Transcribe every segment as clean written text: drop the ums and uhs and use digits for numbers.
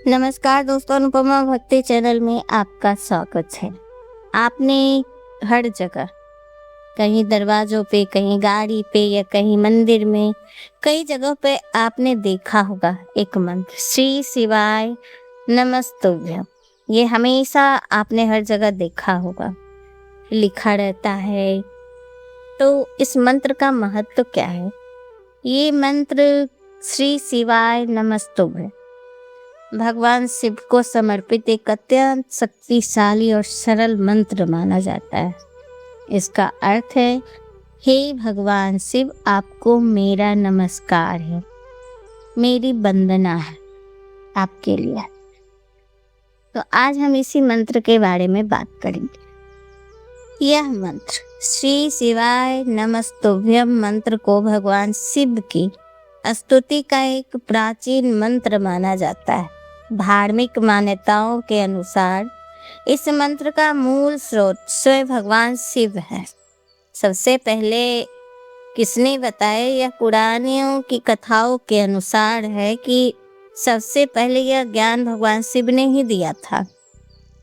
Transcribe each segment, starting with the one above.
नमस्कार दोस्तों, अनुपमा भक्ति चैनल में आपका स्वागत है। आपने हर जगह, कहीं दरवाजों पे, कहीं गाड़ी पे या कहीं मंदिर में, कई जगहों पे आपने देखा होगा एक मंत्र, श्री शिवाय नमस्तुभ्यम। ये हमेशा आपने हर जगह देखा होगा, लिखा रहता है। तो इस मंत्र का महत्व क्या है? ये मंत्र श्री शिवाय नमस्तुभ्यम भगवान शिव को समर्पित एक अत्यंत शक्तिशाली और सरल मंत्र माना जाता है। इसका अर्थ है, हे भगवान शिव, आपको मेरा नमस्कार है, मेरी वंदना है आपके लिए। तो आज हम इसी मंत्र के बारे में बात करेंगे। यह मंत्र श्री शिवाय नमस्तुभ्यम मंत्र को भगवान शिव की स्तुति का एक प्राचीन मंत्र माना जाता है। धार्मिक मान्यताओं के अनुसार इस मंत्र का मूल स्रोत स्वयं भगवान शिव है। सबसे पहले किसने बताया? यह पुराणों की कथाओं के अनुसार है कि सबसे पहले यह ज्ञान भगवान शिव ने ही दिया था।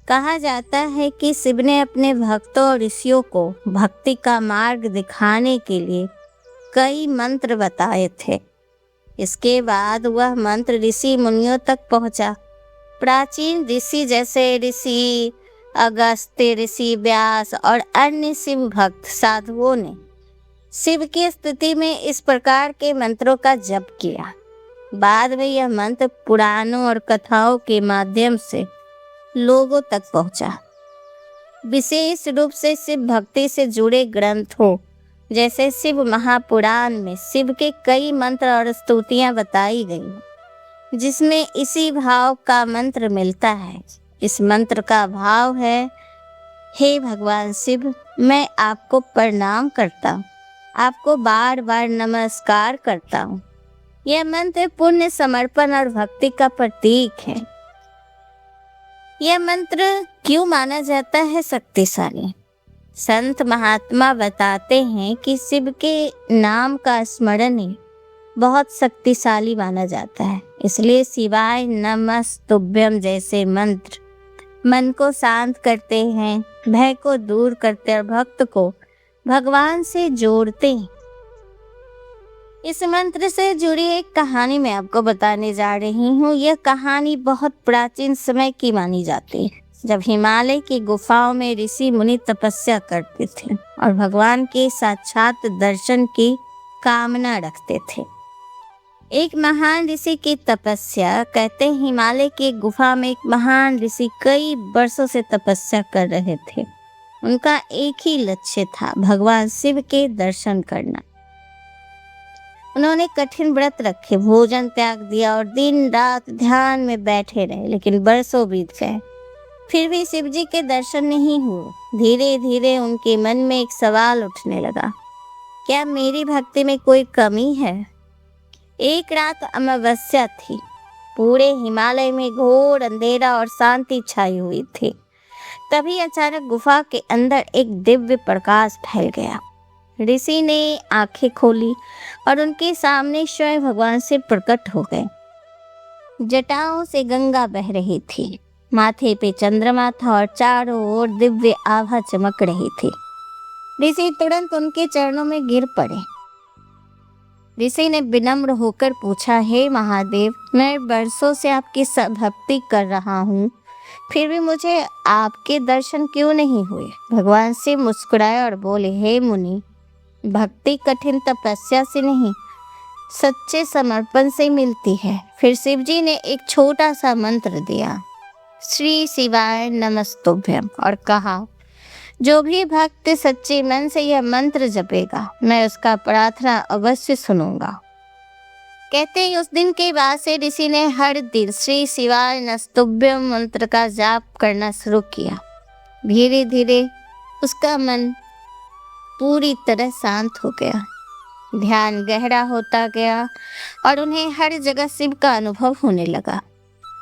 कहा जाता है कि शिव ने अपने भक्तों और ऋषियों को भक्ति का मार्ग दिखाने के लिए कई मंत्र बताए थे। इसके बाद वह मंत्र ऋषि मुनियों तक पहुंचा। प्राचीन ऋषि जैसे ऋषि अगस्त्य, ऋषि व्यास और अन्य शिव भक्त साधुओं ने शिव की स्तुति में इस प्रकार के मंत्रों का जप किया। बाद में यह मंत्र पुराणों और कथाओं के माध्यम से लोगों तक पहुंचा। विशेष रूप से शिव भक्ति से जुड़े ग्रंथों जैसे शिव महापुराण में शिव के कई मंत्र और स्तुतियां बताई गई, जिसमें इसी भाव का मंत्र मिलता है। इस मंत्र का भाव है, हे भगवान शिव, मैं आपको प्रणाम करता हूँ, आपको बार बार नमस्कार करता हूँ। यह मंत्र पुण्य, समर्पण और भक्ति का प्रतीक है। यह मंत्र क्यों माना जाता है शक्तिशाली? संत महात्मा बताते हैं कि शिव के नाम का स्मरण ही बहुत शक्तिशाली माना जाता है। इसलिए शिवाय नमस्तुभ्यम जैसे मंत्र मन को शांत करते हैं, भय को दूर करते और भक्त को भगवान से जोड़ते हैं। इस मंत्र से जुड़ी एक कहानी मैं आपको बताने जा रही हूँ। यह कहानी बहुत प्राचीन समय की मानी जाती है, जब हिमालय की गुफाओं में ऋषि मुनि तपस्या करते थे और भगवान के साक्षात दर्शन की कामना रखते थे। एक महान ऋषि की तपस्या, कहते हैं हिमालय की गुफा में एक महान ऋषि कई वर्षों से तपस्या कर रहे थे। उनका एक ही लक्ष्य था, भगवान शिव के दर्शन करना। उन्होंने कठिन व्रत रखे, भोजन त्याग दिया और दिन रात ध्यान में बैठे रहे, लेकिन वर्षों बीत गए, फिर भी शिव जी के दर्शन नहीं हुए। धीरे धीरे उनके मन में एक सवाल उठने लगा, क्या मेरी भक्ति में कोई कमी है? एक रात अमावस्या थी। पूरे हिमालय में घोर अंधेरा और शांति छाई हुई थी। तभी अचानक गुफा के अंदर एक दिव्य प्रकाश फैल गया। ऋषि ने आंखें खोली और उनके सामने स्वयं भगवान शिव प्रकट हो गए। जटाओं से गंगा बह रही थी, माथे पे चंद्रमा था और चारों ओर दिव्य आभा चमक रही थी। ऋषि तुरंत उनके चरणों में गिर पड़े। ऋषि ने विनम्र होकर पूछा, हे महादेव, मैं वर्षों से आपकी भक्ति कर रहा हूँ, फिर भी मुझे आपके दर्शन क्यों नहीं हुए? भगवान शिव मुस्कुराए और बोले, हे मुनि, भक्ति कठिन तपस्या से नहीं, सच्चे समर्पण से मिलती है। फिर शिव जी ने एक छोटा सा मंत्र दिया, श्री शिवाय नमस्तुभ्यम, और कहा, जो भी भक्त सच्चे मन से यह मंत्र जपेगा, मैं उसका प्रार्थना अवश्य सुनूंगा। कहते हैं उस दिन के बाद से ऋषि ने हर दिन श्री शिवाय नमस्तुभ्यम मंत्र का जाप करना शुरू किया। धीरे धीरे उसका मन पूरी तरह शांत हो गया, ध्यान गहरा होता गया और उन्हें हर जगह शिव का अनुभव होने लगा।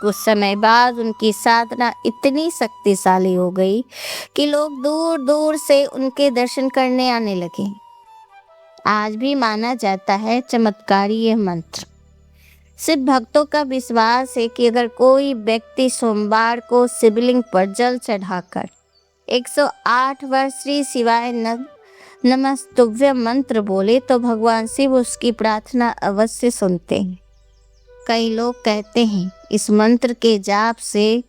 कुछ समय बाद उनकी साधना इतनी शक्तिशाली हो गई कि लोग दूर दूर से उनके दर्शन करने आने लगे। आज भी माना जाता है चमत्कारी यह मंत्र सिर्फ भक्तों का विश्वास है कि अगर कोई व्यक्ति सोमवार को शिवलिंग पर जल चढ़ाकर 108 बार श्री शिवाय नमस्तुभ्य मंत्र बोले तो भगवान शिव उसकी प्रार्थना अवश्य सुनते हैं। कई लोग कहते हैं इस मंत्र के जाप से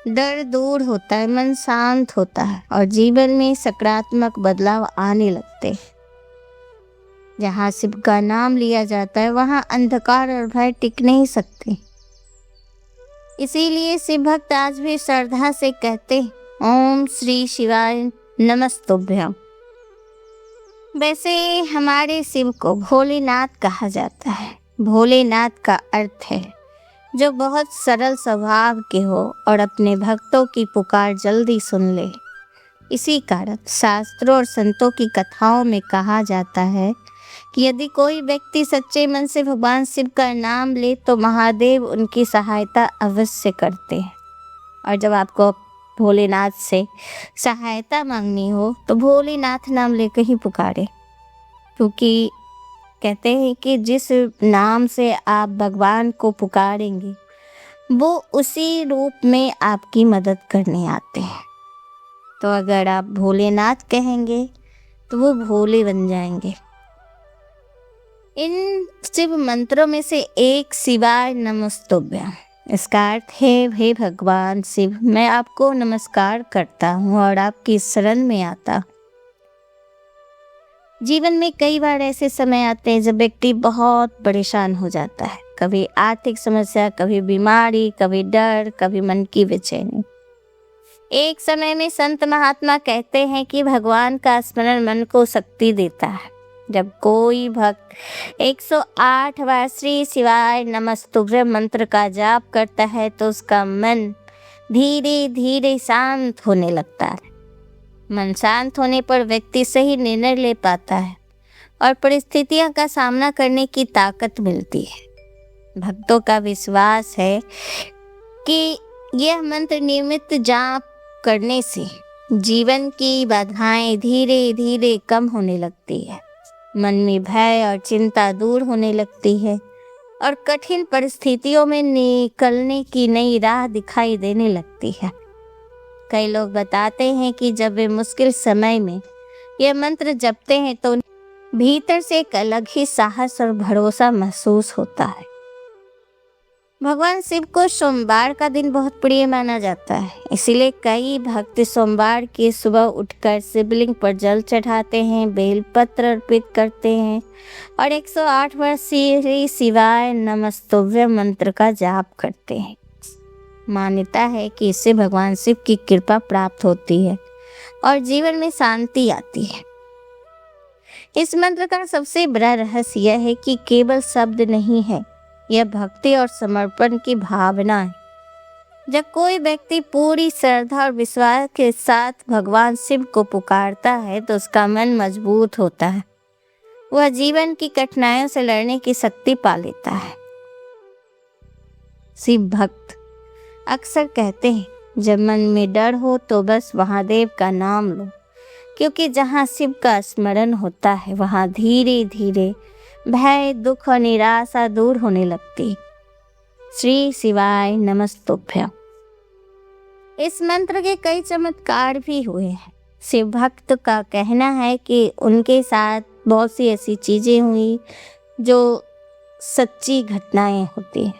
डर दूर होता है, मन शांत होता है और जीवन में सकारात्मक बदलाव आने लगते हैं। जहाँ शिव का नाम लिया जाता है वहाँ अंधकार और भय टिक नहीं सकते। इसीलिए शिव भक्त आज भी श्रद्धा से कहते हैं ओम श्री शिवाय नमस्तुभ्यम। वैसे हमारे शिव को भोलेनाथ कहा जाता है। भोलेनाथ का अर्थ है जो बहुत सरल स्वभाव के हो और अपने भक्तों की पुकार जल्दी सुन ले। इसी कारण शास्त्रों और संतों की कथाओं में कहा जाता है कि यदि कोई व्यक्ति सच्चे मन से भगवान शिव का नाम ले तो महादेव उनकी सहायता अवश्य करते हैं। और जब आपको भोलेनाथ से सहायता मांगनी हो तो भोलेनाथ नाम लेकर ही पुकारे, क्योंकि कहते हैं कि जिस नाम से आप भगवान को पुकारेंगे वो उसी रूप में आपकी मदद करने आते हैं। तो अगर आप भोलेनाथ कहेंगे तो वो भोले बन जाएंगे। इन शिव मंत्रों में से एक शिवाय नमस्तुभ्यम। इसका अर्थ है हे भगवान शिव, मैं आपको नमस्कार करता हूँ और आपकी शरण में आता हूँ। जीवन में कई बार ऐसे समय आते हैं जब व्यक्ति बहुत परेशान हो जाता है। कभी आर्थिक समस्या, कभी बीमारी, कभी डर, कभी मन की बेचैनी। एक समय में संत महात्मा कहते हैं कि भगवान का स्मरण मन को शक्ति देता है। जब कोई भक्त 108 बार श्री शिवाय नमस्तुभ्य मंत्र का जाप करता है तो उसका मन धीरे धीरे शांत होने लगता है। मन शांत होने पर व्यक्ति सही निर्णय ले पाता है और परिस्थितियों का सामना करने की ताकत मिलती है। भक्तों का विश्वास है कि यह मंत्र नियमित जाप करने से जीवन की बाधाएं धीरे धीरे कम होने लगती है, मन में भय और चिंता दूर होने लगती है और कठिन परिस्थितियों में निकलने की नई राह दिखाई देने लगती है। कई लोग बताते हैं कि जब वे मुश्किल समय में यह मंत्र जपते हैं तो भीतर से एक अलग ही साहस और भरोसा महसूस होता है। भगवान शिव को सोमवार का दिन बहुत प्रिय माना जाता है, इसीलिए कई भक्त सोमवार की सुबह उठकर शिवलिंग पर जल चढ़ाते हैं, बेलपत्र अर्पित करते हैं और 108 बार श्री शिवाय नमस्तुभ्य मंत्र का जाप करते हैं। मान्यता है कि इससे भगवान शिव की कृपा प्राप्त होती है और जीवन में शांति आती है। इस मंत्र का सबसे बड़ा रहस्य यह है कि केवल शब्द नहीं है, यह भक्ति और समर्पण की भावना है। जब कोई व्यक्ति पूरी श्रद्धा और विश्वास के साथ भगवान शिव को पुकारता है तो उसका मन मजबूत होता है, वह जीवन की कठिनाइयों से लड़ने की शक्ति पा लेता है। शिव भक्त अक्सर कहते हैं जब मन में डर हो तो बस महादेव का नाम लो, क्योंकि जहाँ शिव का स्मरण होता है वहाँ धीरे धीरे भय, दुख और निराशा दूर होने लगती। श्री शिवाय नमस्तुभ्यम। इस मंत्र के कई चमत्कार भी हुए हैं। शिव भक्त का कहना है कि उनके साथ बहुत सी ऐसी चीजें हुई जो सच्ची घटनाएं होती हैं।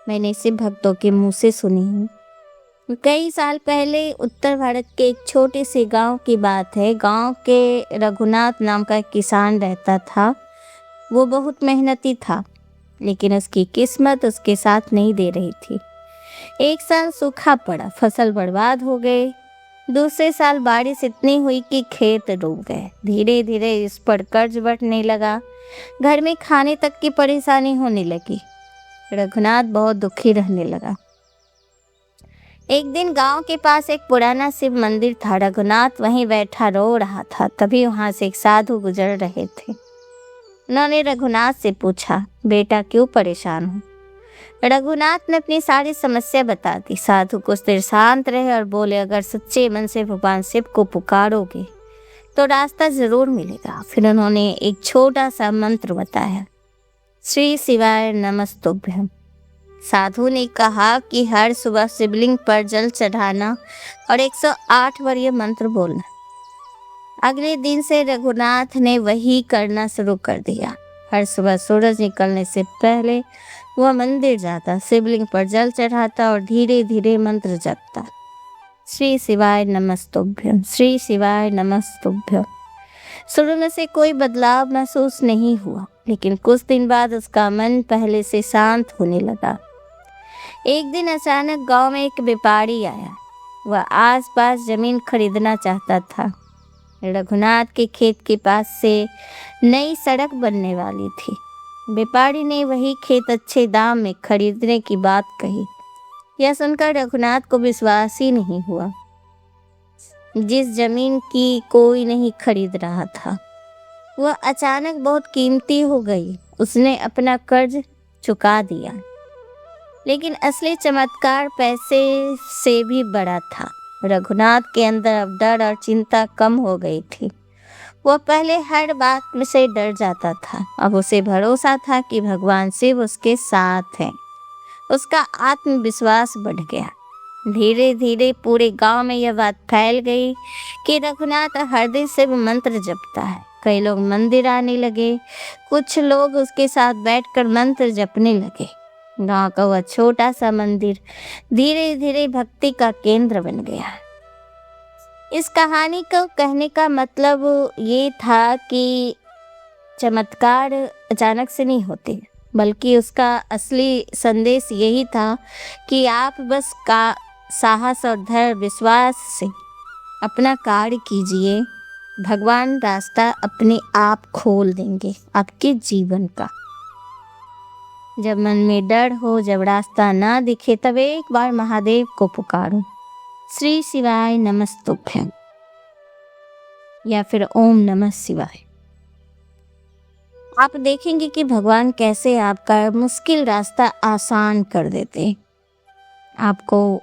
मैंने शिव भक्तों के मुंह से सुनी हूँ। कई साल पहले उत्तर भारत के एक छोटे से गांव की बात है। गांव के रघुनाथ नाम का एक किसान रहता था। वो बहुत मेहनती था, लेकिन उसकी किस्मत उसके साथ नहीं दे रही थी। एक साल सूखा पड़ा, फसल बर्बाद हो गए। दूसरे साल बारिश इतनी हुई कि खेत डूब गए। धीरे धीरे इस पर कर्ज बढ़ने लगा। घर में खाने तक की परेशानी होने लगी। रघुनाथ बहुत दुखी रहने लगा। एक दिन गांव के पास एक पुराना शिव मंदिर था। रघुनाथ वहीं बैठा रो रहा था। तभी वहां से एक साधु गुजर रहे थे। उन्होंने रघुनाथ से पूछा, बेटा क्यों परेशान हो? रघुनाथ ने अपनी सारी समस्या बता दी। साधु कुछ देर शांत रहे और बोले, अगर सच्चे मन से भगवान शिव को पुकारोगे तो रास्ता जरूर मिलेगा। फिर उन्होंने एक छोटा सा मंत्र बताया, श्री शिवाय नमस्तुभ्यम। साधु ने कहा कि हर सुबह शिवलिंग पर जल चढ़ाना और 108 बार ये मंत्र बोलना। अगले दिन से रघुनाथ ने वही करना शुरू कर दिया। हर सुबह सूरज निकलने से पहले वह मंदिर जाता, शिवलिंग पर जल चढ़ाता और धीरे धीरे मंत्र जपता, श्री शिवाय नमस्तुभ्यम, श्री शिवाय नमस्तुभ्यम। शुरू में से कोई बदलाव महसूस नहीं हुआ, लेकिन कुछ दिन बाद उसका मन पहले से शांत होने लगा। एक दिन अचानक गांव में एक व्यापारी आया। वह आसपास जमीन खरीदना चाहता था। रघुनाथ के खेत के पास से नई सड़क बनने वाली थी। व्यापारी ने वही खेत अच्छे दाम में खरीदने की बात कही। यह सुनकर रघुनाथ को विश्वास ही नहीं हुआ। जिस जमीन की कोई नहीं खरीद रहा था, वह अचानक बहुत कीमती हो गई। उसने अपना कर्ज चुका दिया, लेकिन असली चमत्कार पैसे से भी बड़ा था। रघुनाथ के अंदर अब डर और चिंता कम हो गई थी। वह पहले हर बात में से डर जाता था, अब उसे भरोसा था कि भगवान शिव उसके साथ हैं। उसका आत्मविश्वास बढ़ गया। धीरे धीरे पूरे गांव में यह बात फैल गई कि रघुनाथ हर दिन शिव मंत्र जपता है। कई लोग मंदिर आने लगे, कुछ लोग उसके साथ बैठकर मंत्र जपने लगे। गांव का वह छोटा सा मंदिर धीरे धीरे भक्ति का केंद्र बन गया। इस कहानी को कहने का मतलब ये था कि चमत्कार अचानक से नहीं होते, बल्कि उसका असली संदेश यही था कि आप बस का साहस और धैर्य विश्वास से अपना कार्य कीजिए। भगवान रास्ता अपने आप खोल देंगे आपके जीवन का। जब मन में डर हो, जब रास्ता ना दिखे, तब एक बार महादेव को पुकारो, श्री शिवाय नमस्तुभ्यम या फिर ओम नमः शिवाय। आप देखेंगे कि भगवान कैसे आपका मुश्किल रास्ता आसान कर देते। आपको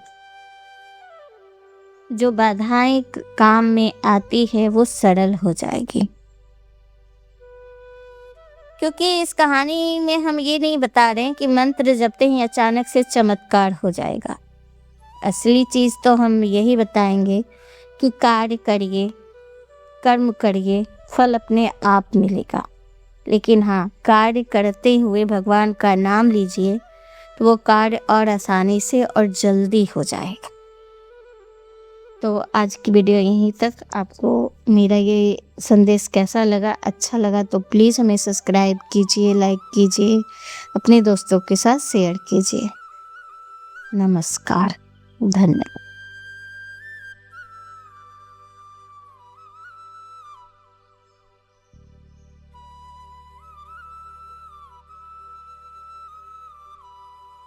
जो बाधाएं काम में आती है वो सरल हो जाएगी। क्योंकि इस कहानी में हम ये नहीं बता रहे हैं कि मंत्र जपते ही अचानक से चमत्कार हो जाएगा। असली चीज़ तो हम यही बताएंगे कि कार्य करिए, कर्म करिए, फल अपने आप मिलेगा। लेकिन हाँ, कार्य करते हुए भगवान का नाम लीजिए तो वो कार्य और आसानी से और जल्दी हो जाएगा। तो आज की वीडियो यहीं तक। आपको मेरा ये संदेश कैसा लगा, अच्छा लगा तो प्लीज़ हमें सब्सक्राइब कीजिए, लाइक कीजिए, अपने दोस्तों के साथ शेयर कीजिए। नमस्कार, धन्यवाद।